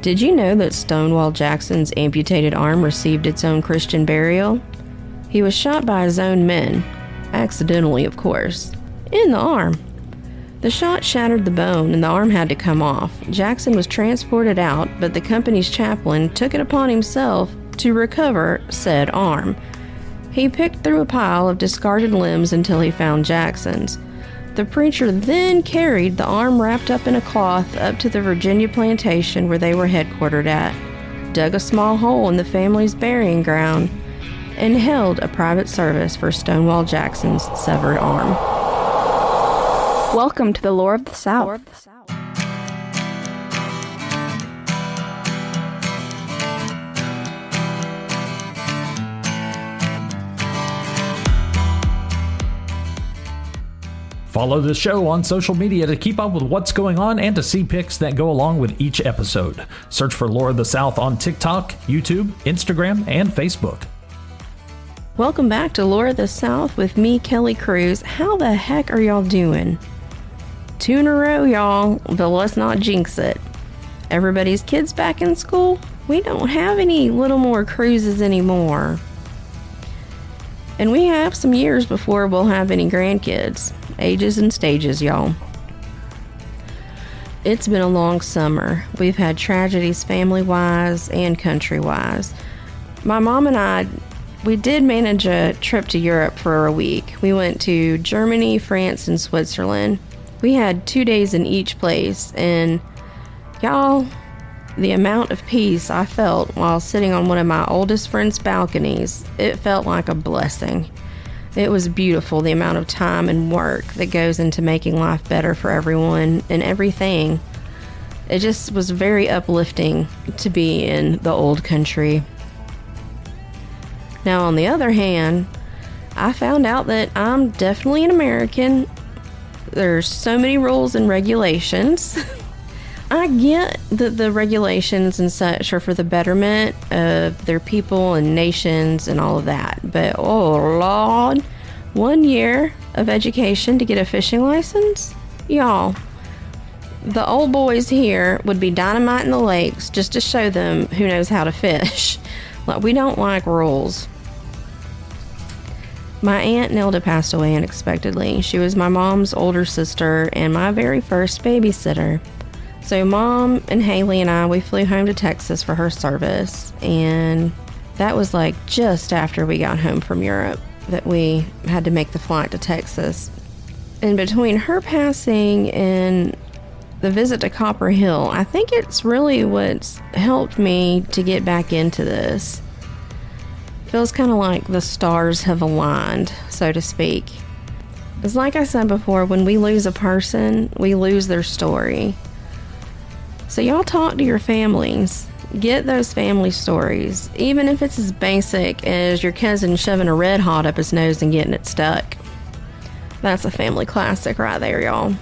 Did you know that Stonewall Jackson's amputated arm received its own Christian burial? He was shot by his own men, accidentally of course, in the arm. The shot shattered the bone and the arm had to come off. Jackson was transported out, but the company's chaplain took it upon himself to recover said arm. He picked through a pile of discarded limbs until he found Jackson's. The preacher then carried the arm wrapped up in a cloth up to the Virginia plantation where they were headquartered at, dug a small hole in the family's burying ground, and held a private service for Stonewall Jackson's severed arm. Welcome to the Lore of the South. Follow the show on social media to keep up with what's going on and to see pics that go along with each episode. Search for Lore of the South on TikTok, YouTube, Instagram, and Facebook. Welcome back to Lore of the South with me, Kelly Cruz. How the heck are y'all doing? 2 in a row, y'all, but let's not jinx it. Everybody's kids back in school? We don't have any little more cruises anymore. And we have some years before we'll have any grandkids. Ages and stages, y'all. It's been a long summer. We've had tragedies family-wise and country-wise. My mom and I, we did manage a trip to Europe for a week. We went to Germany, France, and Switzerland. We had 2 days in each place, and y'all, the amount of peace I felt while sitting on one of my oldest friend's balconies, it felt like a blessing. It was beautiful, the amount of time and work that goes into making life better for everyone and everything. It just was very uplifting to be in the old country. Now, on the other hand, I found out that I'm definitely an American. There's so many rules and regulations. I get that the regulations and such are for the betterment of their people and nations and all of that, but oh Lord, 1 year of education to get a fishing license? Y'all, the old boys here would be dynamiting the lakes just to show them who knows how to fish. Like, we don't like rules. My Aunt Nelda passed away unexpectedly. She was my mom's older sister and my very first babysitter. So Mom and Haley and I, we flew home to Texas for her service, and that was like just after we got home from Europe that we had to make the flight to Texas. And between her passing and the visit to Copper Hill, I think it's really what's helped me to get back into this. Feels kind of like the stars have aligned, so to speak. It's like I said before, when we lose a person, we lose their story. So y'all talk to your families. Get those family stories, even if it's as basic as your cousin shoving a Red Hot up his nose and getting it stuck. That's a family classic right there, y'all.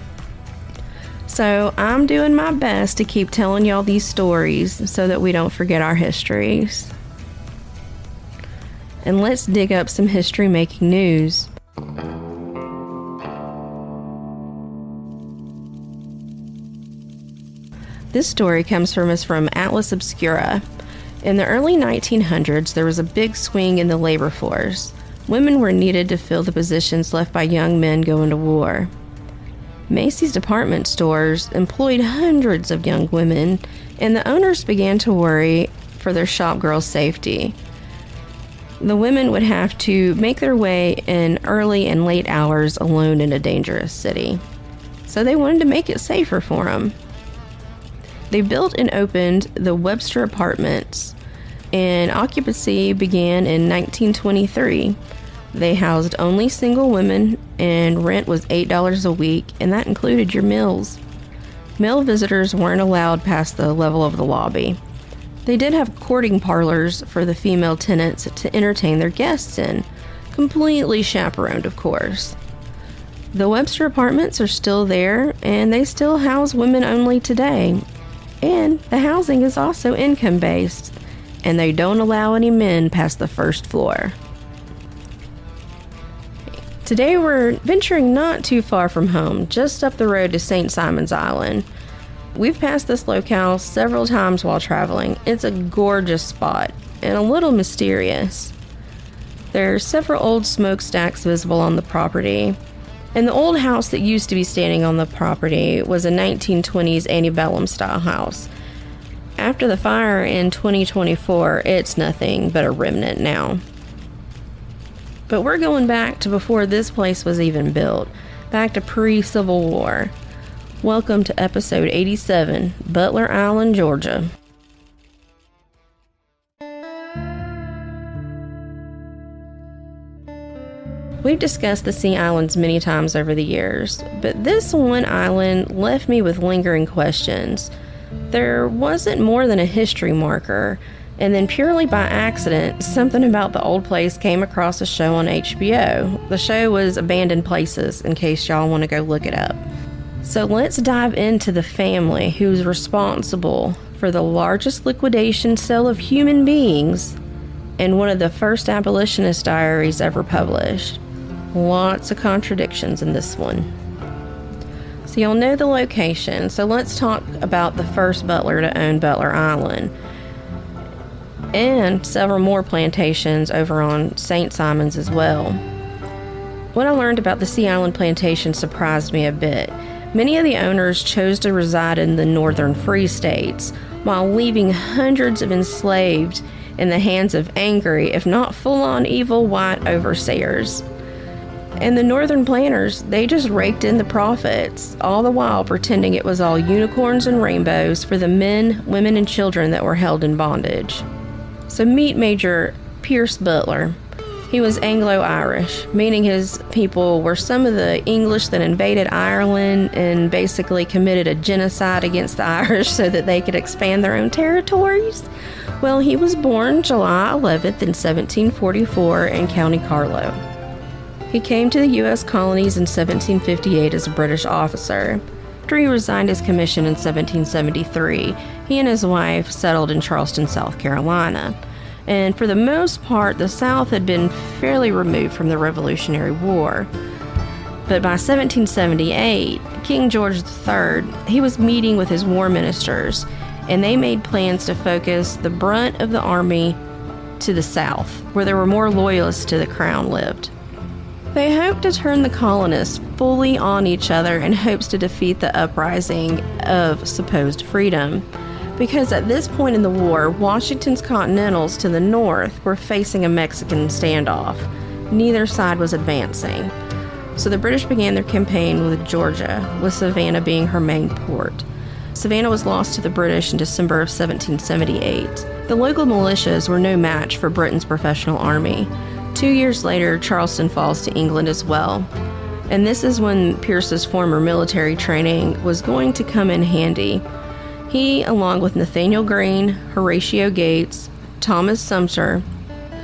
So I'm doing my best to keep telling y'all these stories so that we don't forget our histories. And let's dig up some history-making news. This story comes from us from Atlas Obscura. In the early 1900s, there was a big swing in the labor force. Women were needed to fill the positions left by young men going to war. Macy's department stores employed hundreds of young women, and the owners began to worry for their shop girls' safety. The women would have to make their way in early and late hours alone in a dangerous city. So they wanted to make it safer for them. They built and opened the Webster Apartments, and occupancy began in 1923. They housed only single women, and rent was $8 a week, and that included your meals. Male visitors weren't allowed past the level of the lobby. They did have courting parlors for the female tenants to entertain their guests in, completely chaperoned, of course. The Webster Apartments are still there, and they still house women only today. And the housing is also income-based, and they don't allow any men past the first floor. Today we're venturing not too far from home, just up the road to St. Simon's Island. We've passed this locale several times while traveling. It's a gorgeous spot and a little mysterious. There are several old smokestacks visible on the property, and the old house that used to be standing on the property was a 1920s antebellum style house. After the fire in 2024, it's nothing but a remnant now. But we're going back to before this place was even built, back to pre-Civil War. Welcome to episode 87, Buttler Island, Georgia. We've discussed the Sea Islands many times over the years, but this one island left me with lingering questions. There wasn't more than a history marker, and then purely by accident, something about the old place came across a show on HBO. The show was Abandoned Places, in case y'all want to go look it up. So let's dive into the family who's responsible for the largest liquidation sale of human beings and one of the first abolitionist diaries ever published. Lots of contradictions in this one. So you'll know the location, so let's talk about the first butler to own Buttler Island and several more plantations over on St. Simon's as well. What I learned about the Sea Island plantation surprised me a bit. Many of the owners chose to reside in the northern free states, while leaving hundreds of enslaved in the hands of angry, if not full-on evil, white overseers. And the northern planters, they just raked in the profits, all the while pretending it was all unicorns and rainbows for the men, women, and children that were held in bondage. So meet Major Pierce Buttler. He was Anglo-Irish, meaning his people were some of the English that invaded Ireland and basically committed a genocide against the Irish so that they could expand their own territories. Well, he was born July 11th in 1744 in County Carlow. He came to the U.S. colonies in 1758 as a British officer. After he resigned his commission in 1773, he and his wife settled in Charleston, South Carolina. And for the most part, the South had been fairly removed from the Revolutionary War. But by 1778, King George III, he was meeting with his war ministers, and they made plans to focus the brunt of the army to the South, where there were more loyalists to the crown lived. They hoped to turn the colonists fully on each other in hopes to defeat the uprising of supposed freedom. Because at this point in the war, Washington's Continentals to the north were facing a Mexican standoff. Neither side was advancing. So the British began their campaign with Georgia, with Savannah being her main port. Savannah was lost to the British in December of 1778. The local militias were no match for Britain's professional army. 2 years later, Charleston falls to England as well. And this is when Pierce's former military training was going to come in handy. He, along with Nathaniel Greene, Horatio Gates, Thomas Sumter,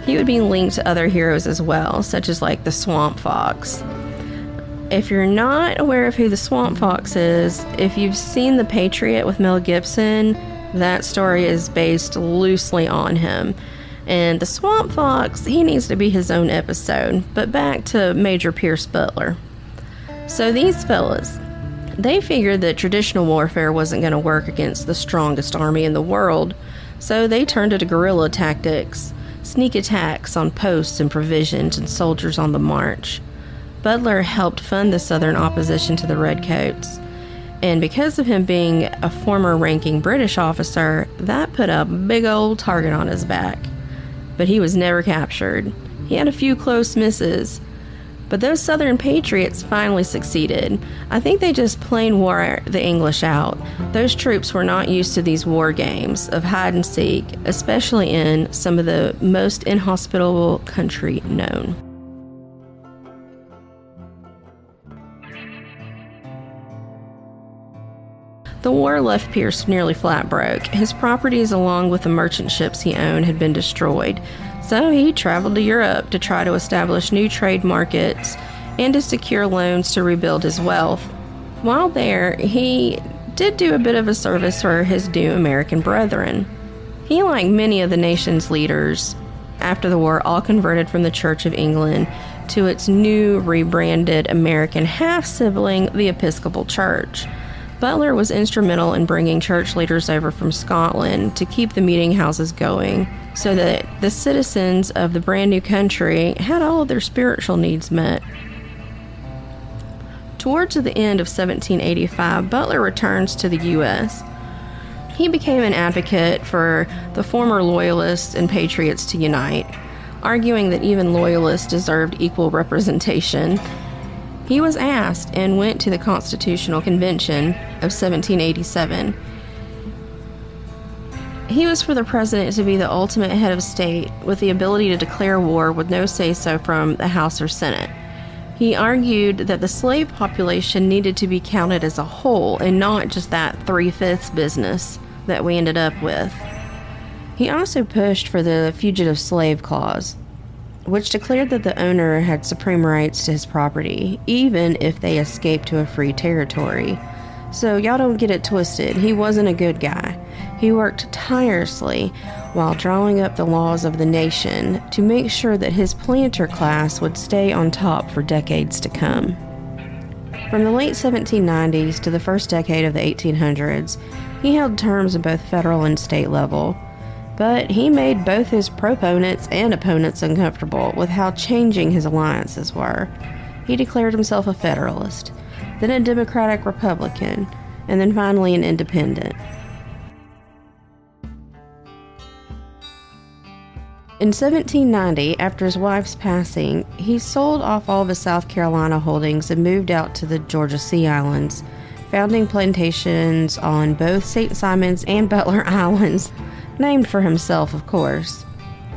he would be linked to other heroes as well, such as like the Swamp Fox. If you're not aware of who the Swamp Fox is, if you've seen The Patriot with Mel Gibson, that story is based loosely on him. And the Swamp Fox, he needs to be his own episode. But back to Major Pierce Buttler. So these fellas, they figured that traditional warfare wasn't going to work against the strongest army in the world, so they turned to guerrilla tactics, sneak attacks on posts and provisions and soldiers on the march. Buttler helped fund the Southern opposition to the Redcoats, and because of him being a former ranking British officer, that put a big old target on his back. But he was never captured. He had a few close misses, but those Southern patriots finally succeeded. I think they just plain wore the English out. Those troops were not used to these war games of hide and seek, especially in some of the most inhospitable country known. The war left Pierce nearly flat broke. His properties, along with the merchant ships he owned, had been destroyed. So he traveled to Europe to try to establish new trade markets and to secure loans to rebuild his wealth. While there, he did do a bit of a service for his new American brethren. He, like many of the nation's leaders after the war, all converted from the Church of England to its new rebranded American half-sibling, the Episcopal Church. Buttler was instrumental in bringing church leaders over from Scotland to keep the meeting houses going so that the citizens of the brand new country had all of their spiritual needs met. Towards the end of 1785, Buttler returns to the U.S. He became an advocate for the former Loyalists and Patriots to unite, arguing that even Loyalists deserved equal representation. He was asked and went to the Constitutional Convention of 1787. He was for the president to be the ultimate head of state with the ability to declare war with no say-so from the House or Senate. He argued that the slave population needed to be counted as a whole and not just that 3/5 business that we ended up with. He also pushed for the Fugitive Slave Clause, which declared that the owner had supreme rights to his property, even if they escaped to a free territory. So y'all don't get it twisted. He wasn't a good guy. He worked tirelessly while drawing up the laws of the nation to make sure that his planter class would stay on top for decades to come. From the late 1790s to the first decade of the 1800s, he held terms at both federal and state level. But he made both his proponents and opponents uncomfortable with how changing his alliances were. He declared himself a Federalist, then a Democratic Republican, and then finally an Independent. In 1790, after his wife's passing, he sold off all of his South Carolina holdings and moved out to the Georgia Sea Islands, founding plantations on both St. Simons and Buttler Islands, named for himself, of course.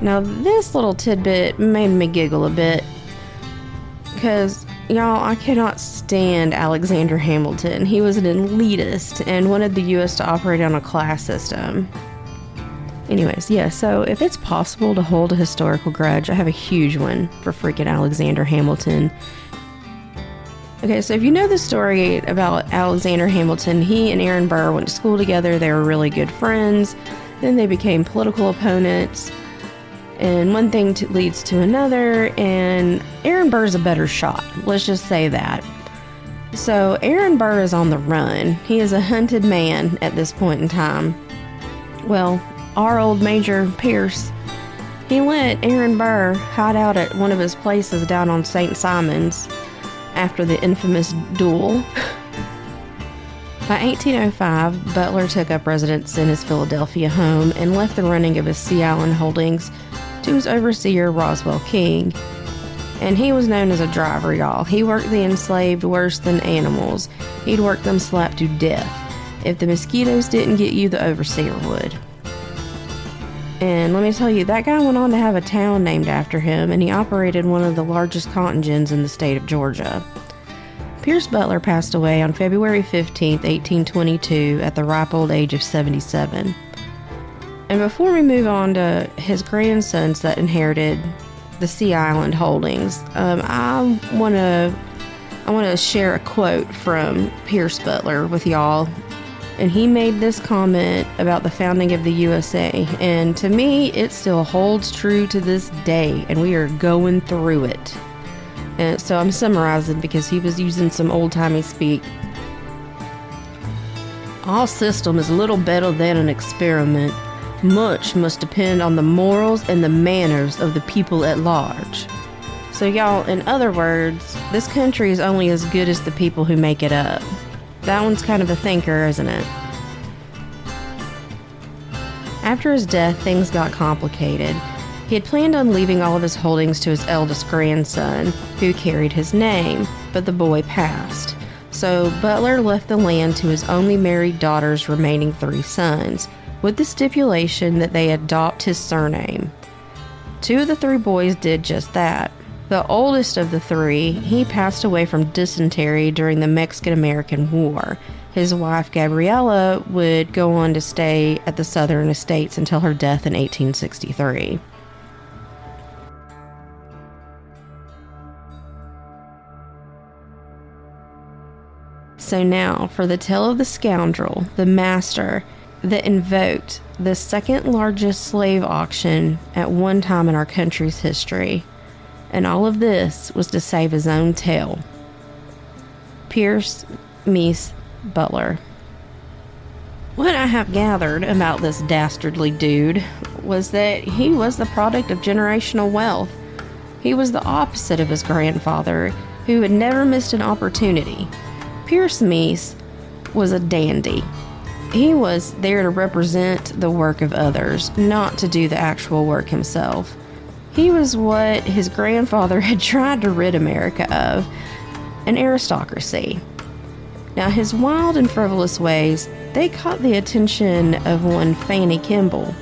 Now, this little tidbit made me giggle a bit, because, y'all, I cannot stand Alexander Hamilton. He was an elitist and wanted the U.S. to operate on a class system. Anyways, yeah, so if it's possible to hold a historical grudge, I have a huge one for freaking Alexander Hamilton. Okay, so if you know the story about Alexander Hamilton, he and Aaron Burr went to school together. They were really good friends. Then they became political opponents, and one thing leads to another, and Aaron Burr's a better shot. Let's just say that. So Aaron Burr is on the run. He is a hunted man at this point in time. Well, our old Major Pierce, he let Aaron Burr hide out at one of his places down on St. Simons after the infamous duel. By 1805, Buttler took up residence in his Philadelphia home and left the running of his Sea Island holdings to his overseer, Roswell King. And he was known as a driver, y'all. He worked the enslaved worse than animals. He'd work them slapped to death. If the mosquitoes didn't get you, the overseer would. And let me tell you, that guy went on to have a town named after him, and he operated one of the largest cotton gins in the state of Georgia. Pierce Buttler passed away on February 15, 1822, at the ripe old age of 77. And before we move on to his grandsons that inherited the Sea Island holdings, I want to share a quote from Pierce Buttler with y'all. And he made this comment about the founding of the USA, and to me, it still holds true to this day, and we are going through it. And so I'm summarizing because he was using some old-timey speak. Our system is little better than an experiment. Much must depend on the morals and the manners of the people at large. So y'all, in other words, this country is only as good as the people who make it up. That one's kind of a thinker, isn't it? After his death, things got complicated. He had planned on leaving all of his holdings to his eldest grandson, who carried his name, but the boy passed. So Buttler left the land to his only married daughter's remaining 3 sons, with the stipulation that they adopt his surname. 2 of the 3 boys did just that. The oldest of the 3, he passed away from dysentery during the Mexican-American War. His wife, Gabriella, would go on to stay at the Southern Estates until her death in 1863. So now, for the tale of the scoundrel, the master, that invoked the second largest slave auction at one time in our country's history. And all of this was to save his own tail. Pierce Meese Buttler. What I have gathered about this dastardly dude was that he was the product of generational wealth. He was the opposite of his grandfather, who had never missed an opportunity. Pierce Meese was a dandy. He was there to represent the work of others, not to do the actual work himself. He was what his grandfather had tried to rid America of, an aristocracy. Now, his wild and frivolous ways, they caught the attention of one Fanny Kimball.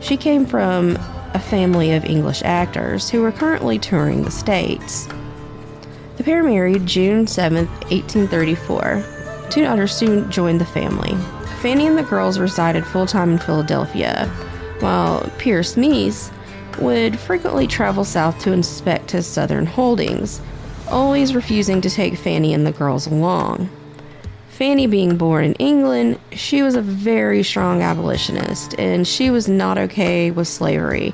She came from a family of English actors who were currently touring the States. The pair married June 7, 1834. Two daughters soon joined the family. Fanny and the girls resided full-time in Philadelphia, while Pierce Meese would frequently travel south to inspect his southern holdings, always refusing to take Fanny and the girls along. Fanny being born in England, she was a very strong abolitionist, and she was not okay with slavery,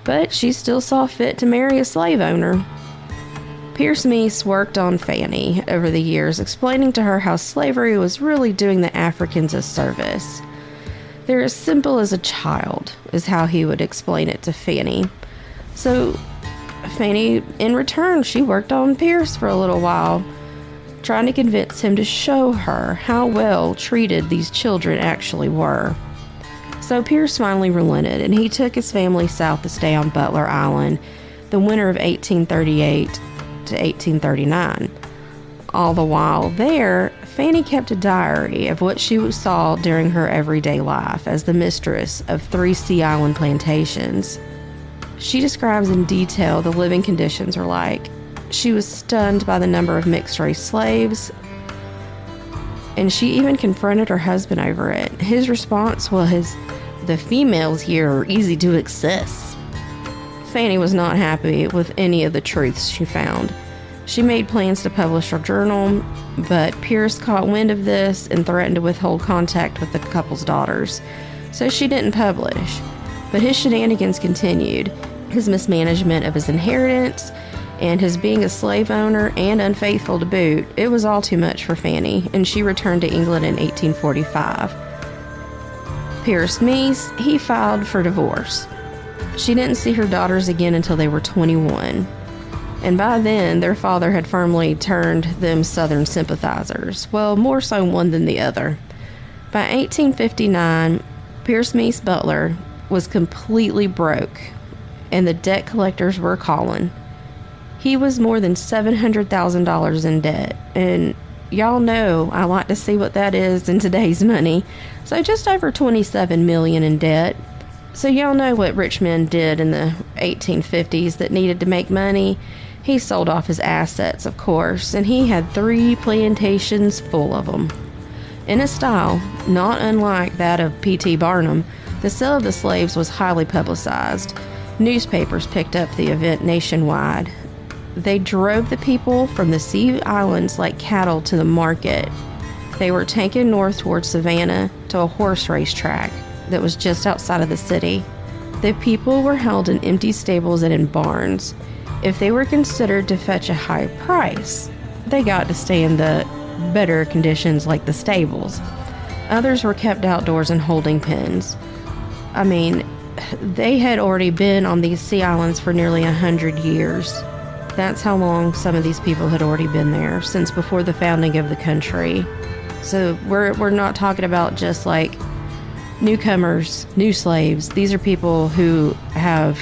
but she still saw fit to marry a slave owner. Pierce Meese worked on Fanny over the years, explaining to her how slavery was really doing the Africans a service. They're as simple as a child, is how he would explain it to Fanny. So Fanny, in return, she worked on Pierce for a little while, trying to convince him to show her how well treated these children actually were. So Pierce finally relented, and he took his family south to stay on Buttler Island the winter of 1838 to 1839. All the while there, Fanny kept a diary of what she saw during her everyday life as the mistress of 3 Sea Island plantations. She describes in detail the living conditions were like. She was stunned by the number of mixed-race slaves, and she even confronted her husband over it. His response was, "The females here are easy to access." Fanny was not happy with any of the truths she found. She made plans to publish her journal, but Pierce caught wind of this and threatened to withhold contact with the couple's daughters, so she didn't publish. But his shenanigans continued. His mismanagement of his inheritance, and his being a slave owner and unfaithful to boot, it was all too much for Fanny, and she returned to England in 1845. Pierce Meese, he filed for divorce. She didn't see her daughters again until they were 21, and by then their father had firmly turned them Southern sympathizers, well, more so one than the other. By 1859, Pierce Meese Buttler was completely broke, and the debt collectors were calling. He was more than $700,000 in debt, and y'all know I like to see what that is in today's money. So just over $27 million in debt. So y'all know what rich men did in the 1850s that needed to make money. He sold off his assets, of course, and he had 3 plantations full of them. In a style not unlike that of P.T. Barnum, the sale of the slaves was highly publicized. Newspapers picked up the event nationwide. They drove the people from the Sea Islands like cattle to the market. They were taken north towards Savannah to a horse race track that was just outside of the city. The people were held in empty stables and in barns. If they were considered to fetch a high price, they got to stay in the better conditions like the stables. Others were kept outdoors in holding pens. I mean, they had already been on these Sea Islands for nearly 100 years. That's how long some of these people had already been there, since before the founding of the country. So we're not talking about just like newcomers, new slaves. These are people who have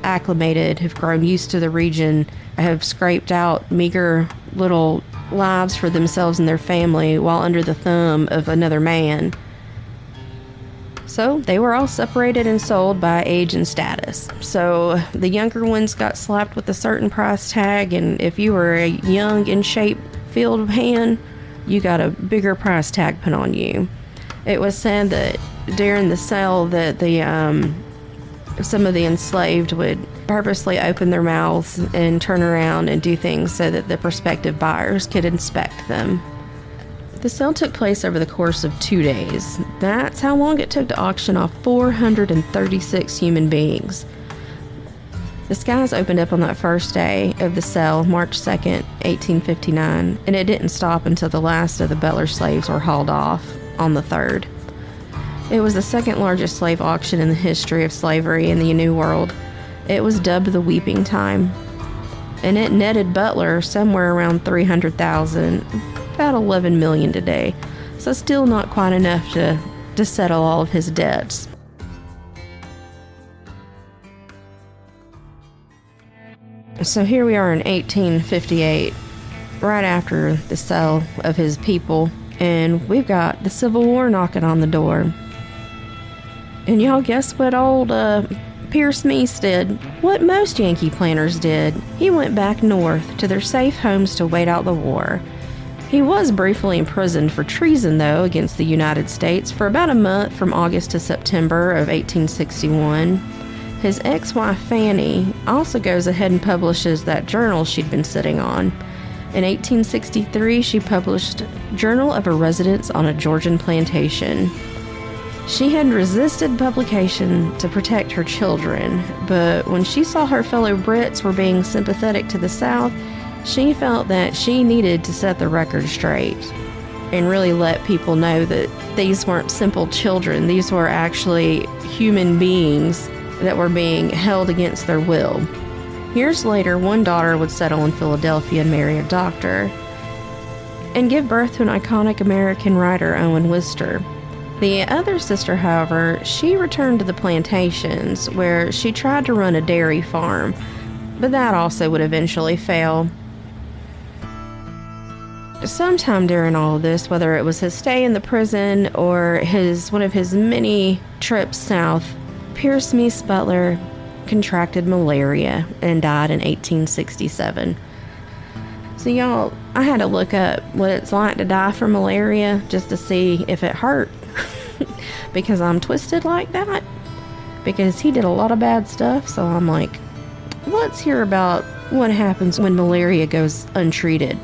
acclimated, have grown used to the region, have scraped out meager little lives for themselves and their family while under the thumb of another man. So they were all separated and sold by age and status. So the younger ones got slapped with a certain price tag, and if you were a young, in shape field hand, you got a bigger price tag put on you. It was said that during the sale that some of the enslaved would purposely open their mouths and turn around and do things so that the prospective buyers could inspect them. The sale took place over the course of 2 days. That's how long it took to auction off 436 human beings. The skies opened up on that first day of the sale, March 2nd, 1859, and it didn't stop until the last of the Buttler slaves were hauled off on the 3rd. It was the second largest slave auction in the history of slavery in the New World. It was dubbed the Weeping Time, and it netted Buttler somewhere around $300,000, about $11 million today. So still not quite enough to settle all of his debts. So here we are in 1858, right after the sale of his people, and we've got the Civil War knocking on the door. And y'all guess what old Pierce Meese did? What most Yankee planters did. He went back north to their safe homes to wait out the war. He was briefly imprisoned for treason, though, against the United States for about a month from August to September of 1861. His ex-wife, Fanny, also goes ahead and publishes that journal she'd been sitting on. In 1863, she published Journal of a Residence on a Georgian Plantation. She had resisted publication to protect her children, but when she saw her fellow Brits were being sympathetic to the South, she felt that she needed to set the record straight and really let people know that these weren't simple children. These were actually human beings that were being held against their will. Years later, one daughter would settle in Philadelphia and marry a doctor and give birth to an iconic American writer, Owen Wister. The other sister, however, she returned to the plantations where she tried to run a dairy farm, but that also would eventually fail. Sometime during all of this, whether it was his stay in the prison or one of his many trips south, Pierce Meese Buttler contracted malaria and died in 1867. So y'all, I had to look up what it's like to die from malaria just to see if it hurt. Because I'm twisted like that. Because he did a lot of bad stuff, so I'm like, let's hear about what happens when malaria goes untreated.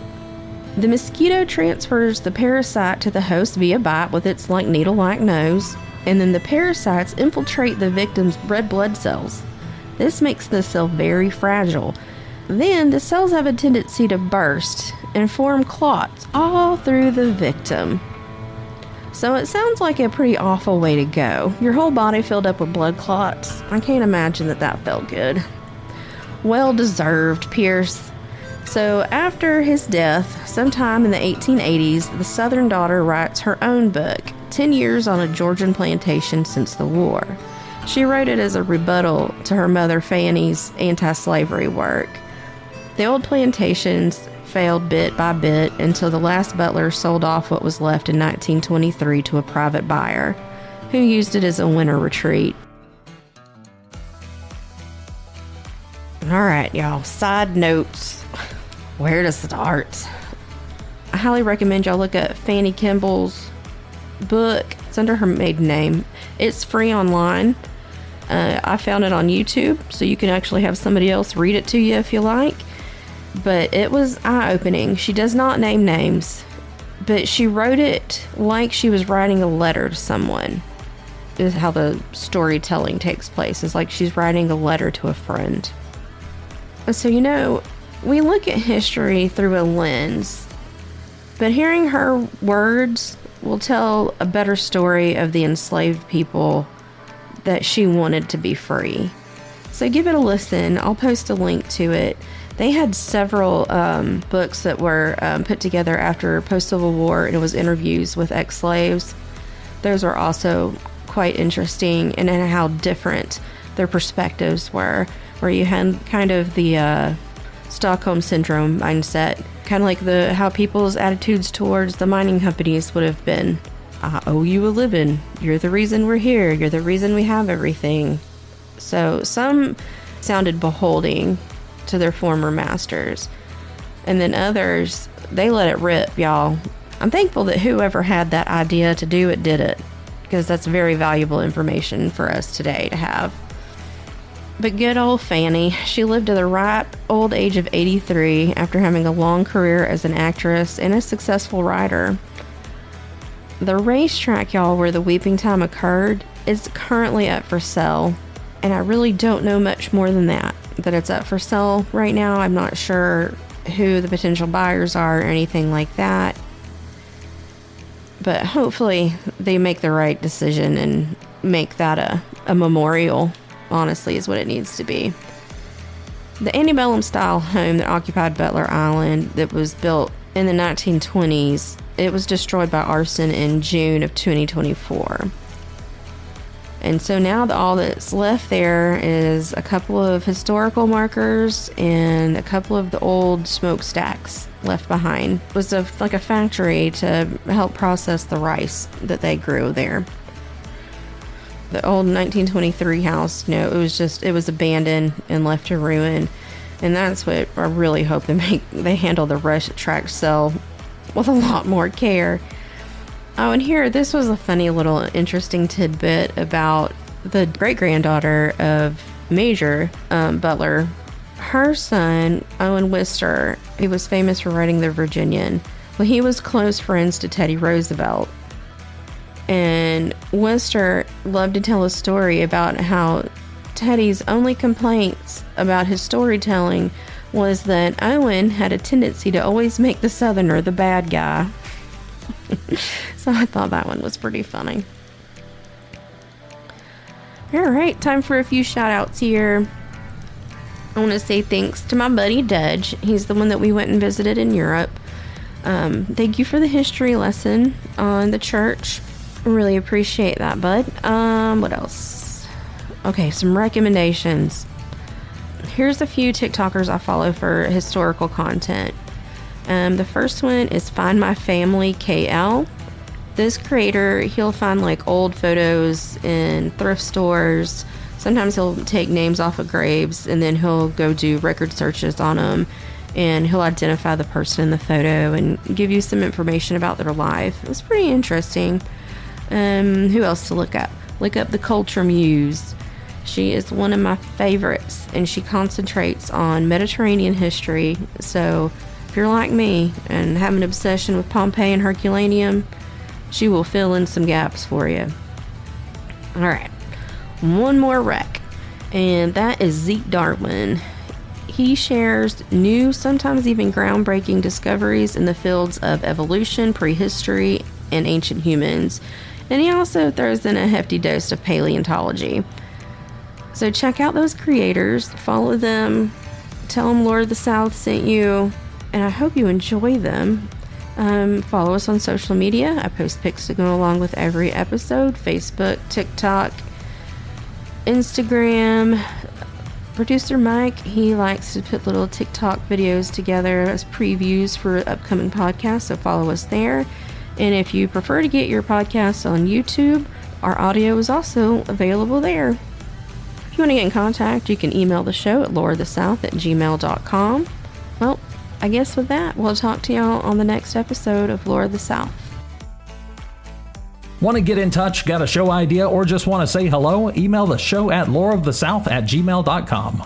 The mosquito transfers the parasite to the host via bite with its needle-like nose, and then the parasites infiltrate the victim's red blood cells. This makes the cell very fragile. Then the cells have a tendency to burst and form clots all through the victim. So it sounds like a pretty awful way to go. Your whole body filled up with blood clots. I can't imagine that felt good. Well deserved, Pierce. So after his death, sometime in the 1880s, the Southern daughter writes her own book, 10 Years on a Georgian Plantation Since the War. She wrote it as a rebuttal to her mother Fanny's anti-slavery work. The old plantations failed bit by bit until the last Buttler sold off what was left in 1923 to a private buyer, who used it as a winter retreat. Alright, y'all, side notes. Where to start? I highly recommend y'all look at Fanny Kimball's book. It's under her maiden name. It's free online. I found it on YouTube, so you can actually have somebody else read it to you if you like. But it was eye-opening. She does not name names, but she wrote it like she was writing a letter to someone. This is how the storytelling takes place. It's like she's writing a letter to a friend. So, we look at history through a lens, but hearing her words will tell a better story of the enslaved people that she wanted to be free. So give it a listen. I'll post a link to it. They had several books that were put together after post-Civil War, and it was interviews with ex-slaves. Those were also quite interesting, and in how different their perspectives were, where you had kind of the Stockholm Syndrome mindset, kind of like how people's attitudes towards the mining companies would have been. I owe you a living. You're the reason we're here. You're the reason we have everything. So some sounded beholding to their former masters. And then others, they let it rip, y'all. I'm thankful that whoever had that idea to do it did it, because that's very valuable information for us today to have. But good old Fanny, she lived to the ripe old age of 83 after having a long career as an actress and a successful writer. The racetrack, y'all, where the Weeping Time occurred is currently up for sale, and I really don't know much more than that it's up for sale right now. I'm not sure who the potential buyers are or anything like that. But hopefully they make the right decision and make that a memorial, honestly, is what it needs to be. The antebellum style home that occupied Buttler Island that was built in the 1920s, it was destroyed by arson in June of 2024. And so now all that's left there is a couple of historical markers and a couple of the old smokestacks left behind. It was like a factory to help process the rice that they grew there. The old 1923 house, it was abandoned and left to ruin. And that's what I really hope they handle the racetrack sale with a lot more care. Oh, and here, this was a funny little interesting tidbit about the great-granddaughter of Major Buttler. Her son, Owen Wister, he was famous for writing The Virginian. Well, he was close friends to Teddy Roosevelt. And Wister loved to tell a story about how Teddy's only complaints about his storytelling was that Owen had a tendency to always make the Southerner the bad guy. So I thought that one was pretty funny. Alright, time for a few shout outs here. I want to say thanks to my buddy Dudge. He's the one that we went and visited in Europe. Thank you for the history lesson on the church. Really appreciate that, bud. What else? Okay, some recommendations. Here's a few TikTokers I follow for historical content. The first one is Find My Family KL. This creator, he'll find like old photos in thrift stores. Sometimes he'll take names off of graves and then he'll go do record searches on them, and he'll identify the person in the photo and give you some information about their life. It's pretty interesting. Who else to look up? Look up the Culture Muse. She is one of my favorites, and she concentrates on Mediterranean history. So if you're like me and have an obsession with Pompeii and Herculaneum, she will fill in some gaps for you. All right, one more rec, and that is Zeke Darwin. He shares new, sometimes even groundbreaking discoveries in the fields of evolution, prehistory, and ancient humans. And he also throws in a hefty dose of paleontology. So check out those creators, follow them, tell them Lore of the South sent you, and I hope you enjoy them. Follow us on social media. I post pics to go along with every episode. Facebook, TikTok, Instagram. Producer Mike, he likes to put little TikTok videos together as previews for upcoming podcasts, so follow us there. And if you prefer to get your podcasts on YouTube, our audio is also available there. If you want to get in contact, you can email the show at loreofthesouth@gmail.com. Well, I guess with that, we'll talk to y'all on the next episode of Lore of the South. Want to get in touch, got a show idea, or just want to say hello? Email the show at loreofthesouth@gmail.com.